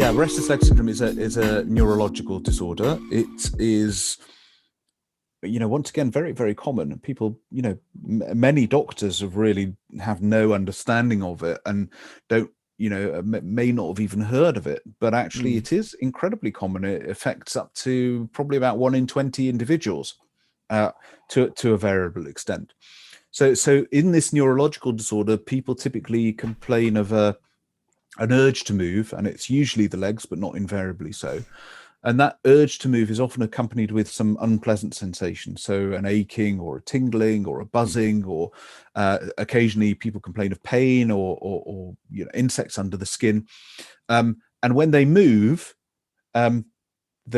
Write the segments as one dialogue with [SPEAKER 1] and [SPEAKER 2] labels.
[SPEAKER 1] Yeah, restless leg syndrome is a neurological disorder. It is, once again, very, very common. People, many doctors have no understanding of it and don't, may not have even heard of it. But actually, it is incredibly common. It affects up to probably about 1 in 20 individuals, to a variable extent. So in this neurological disorder, people typically complain of an urge to move, and it's usually the legs, but not invariably so. And that urge to move is often accompanied with some unpleasant sensations. So an aching or a tingling or a buzzing, or occasionally people complain of pain or insects under the skin. And when they move, then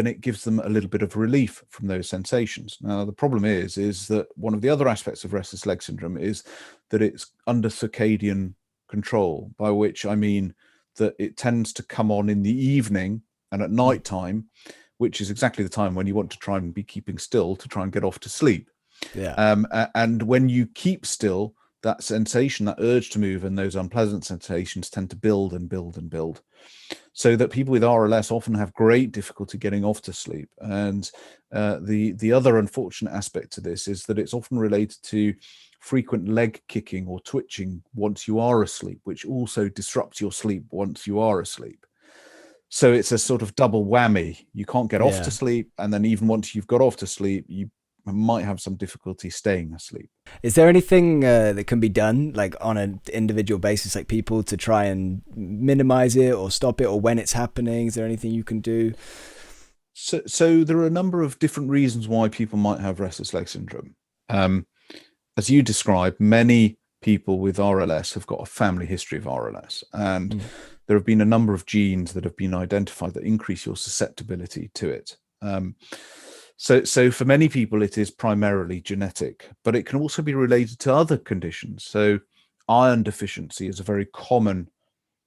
[SPEAKER 1] it gives them a little bit of relief from those sensations. Now, the problem is that one of the other aspects of restless leg syndrome is that it's under circadian control, by which I mean that it tends to come on in the evening and at night time, which is exactly the time when you want to try and be keeping still to try and get off to sleep. And when you keep still, that sensation, that urge to move, and those unpleasant sensations tend to build and build and build, so that people with RLS often have great difficulty getting off to sleep. And the other unfortunate aspect to this is that it's often related to frequent leg kicking or twitching once you are asleep, which also disrupts your sleep once you are asleep. So it's a sort of double whammy. You can't get off to sleep, and then even once you've got off to sleep, you might have some difficulty staying asleep.
[SPEAKER 2] Is there anything that can be done, like on an individual basis, like people to try and minimize it or stop it, or when it's happening? Is there anything you can do?
[SPEAKER 1] So there are a number of different reasons why people might have restless leg syndrome. As you described, many people with RLS have got a family history of RLS, and there have been a number of genes that have been identified that increase your susceptibility to it. So for many people, it is primarily genetic, but it can also be related to other conditions. So iron deficiency is a very common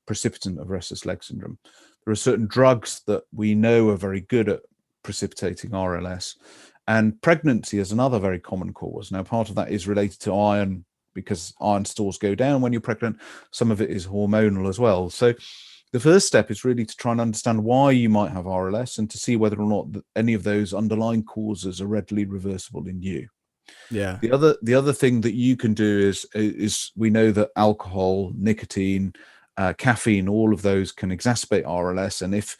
[SPEAKER 1] precipitant of restless leg syndrome. There are certain drugs that we know are very good at precipitating RLS, and pregnancy is another very common cause. Now, part of that is related to iron, because iron stores go down when you're pregnant. Some of it is hormonal as well. So the first step is really to try and understand why you might have RLS, and to see whether or not any of those underlying causes are readily reversible in you.
[SPEAKER 2] Yeah.
[SPEAKER 1] The other thing that you can do is we know that alcohol, nicotine, caffeine, all of those can exacerbate RLS. And if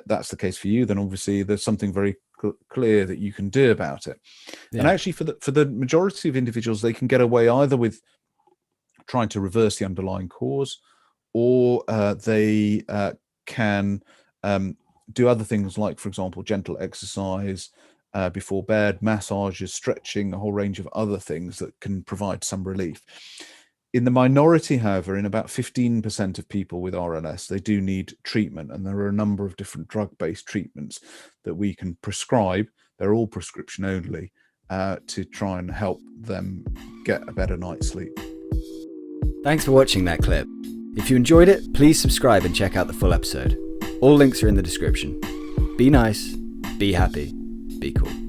[SPEAKER 1] that's the case for you, then obviously there's something very clear that you can do about it. And actually, for the majority of individuals, they can get away either with trying to reverse the underlying cause, or they can do other things like, for example, gentle exercise before bed, massages, stretching, a whole range of other things that can provide some relief. In the minority, however, in about 15% of people with RLS, they do need treatment, and there are a number of different drug-based treatments that we can prescribe. They're all prescription only, to try and help them get a better night's sleep.
[SPEAKER 2] Thanks for watching that clip. If you enjoyed it, please subscribe and check out the full episode. All links are in the description. Be nice, be happy, be cool.